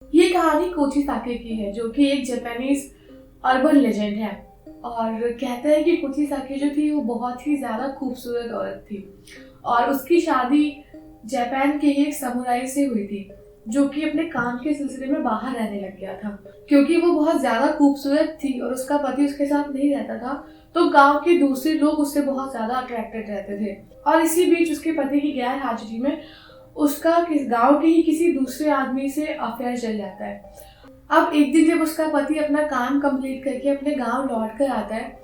ये कहानी कोची साके की है, जो कि एक जापानीज अर्बन लेजेंड है। और कहते हैं कि कोची साके जो थी वो बहुत ही ज्यादा खूबसूरत औरत थी और उसकी शादी जापान के ही एक समुराई से हुई थी, जो कि अपने काम के सिलसिले में बाहर रहने लग गया था। क्योंकि वो बहुत ज्यादा खूबसूरत थी और उसका पति उसके साथ नहीं रहता था, तो गांव के दूसरे लोग उससे बहुत ज्यादा अट्रैक्टेड रहते थे। और इसी बीच उसके पति की गैर हाजिरी में उसका गांव के ही किसी दूसरे आदमी से अफेयर चल जाता है। अब एक दिन जब उसका पति अपना काम कंप्लीट करके अपने गांव लौट कर आता है,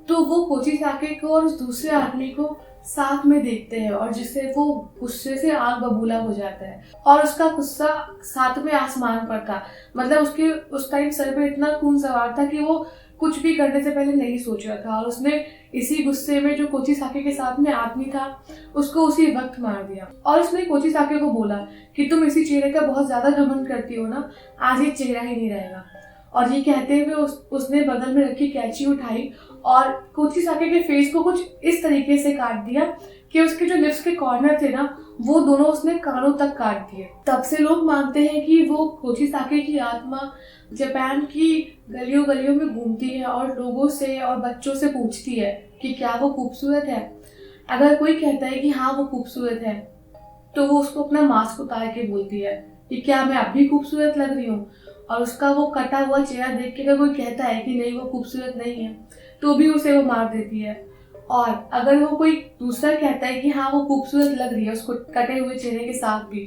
तो वो कोची साके को और उस दूसरे आदमी को साथ में देखते हैं और जिससे वो गुस्से से आग बबूला हो जाता है और उसका गुस्सा सातवें आसमान पर था। मतलब उसके उस टाइम सर पे इतना खून सवार था कि वो कुछ भी करने से पहले नहीं सोच रहा था और उसने इसी गुस्से में जो कोची साके के साथ में आदमी था उसको उसी वक्त मार दिया। और उसने कोची साके को बोला कि तुम इसी चेहरे का बहुत ज्यादा घमंड करती हो ना, आज ये चेहरा ही नहीं रहेगा। और ये कहते हुए उसने बगल में रखी कैंची उठाई और कोची साके के फेस को कुछ इस तरीके से काट दिया कि उसके जो लिप्स के कॉर्नर थे ना, वो दोनों उसने कानों तक काट दिए। तब से लोग मानते हैं कि वो कोची साके की आत्मा जापान की गलियों गलियों में घूमती है और लोगों से और बच्चों से पूछती है कि क्या वो खूबसूरत है। अगर कोई कहता है कि हाँ वो खूबसूरत है, तो वो उसको अपना मास्क उतार के बोलती है कि क्या मैं अब भी खूबसूरत लग रही हूँ। और उसका वो कटा हुआ चेहरा देख के अगर कोई कहता है कि नहीं वो खूबसूरत नहीं है, तो भी उसे वो मार देती है। और अगर वो कोई दूसरा कहता है कि हाँ वो खूबसूरत लग रही है उसको कटे हुए चेहरे के साथ भी,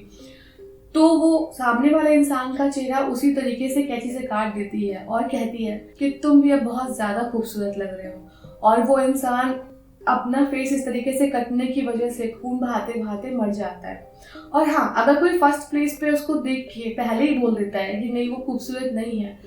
तो वो सामने वाले इंसान का चेहरा उसी तरीके से कैंची से काट देती है और कहती है कि तुम भी अब बहुत ज्यादा खूबसूरत लग रहे हो। और वो इंसान अपना फेस इस तरीके से कटने की वजह से खून बहाते बहाते मर जाता है। और हाँ, अगर कोई फर्स्ट प्लेस पे उसको देख के पहले ही बोल देता है कि नहीं वो खूबसूरत नहीं है,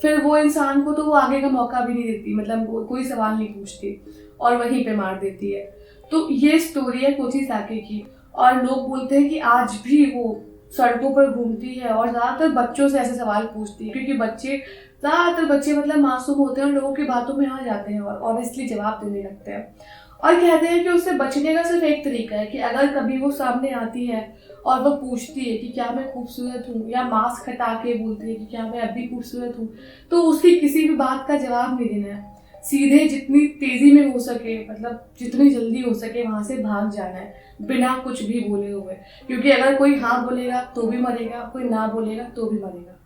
फिर वो इंसान को तो वो आगे का मौका भी नहीं देती, मतलब वो कोई सवाल नहीं पूछती और वहीं पे मार देती है। तो ये स्टोरी है कोची साके की। और लोग बोलते हैं कि आज भी वो सड़कों पर घूमती है और ज्यादातर बच्चों से ऐसे सवाल पूछती है, क्योंकि ज्यादातर बच्चे मतलब मासूम होते हैं और लोगों की बातों में आ जाते हैं और ऑनेस्टली जवाब देने लगते हैं। और कहते हैं कि उससे बचने का सिर्फ एक तरीका है कि अगर कभी वो सामने आती है और वो पूछती है कि क्या मैं खूबसूरत हूँ, या मास्क हटा के बोलती है कि क्या मैं अब भी खूबसूरत हूँ, तो उसकी किसी भी बात का जवाब नहीं देना है। सीधे जितनी तेजी में हो सके, मतलब जितनी जल्दी हो सके वहां से भाग जाना है बिना कुछ भी बोले हुए। क्योंकि अगर कोई हाँ बोलेगा तो भी मरेगा, कोई ना बोलेगा तो भी मरेगा।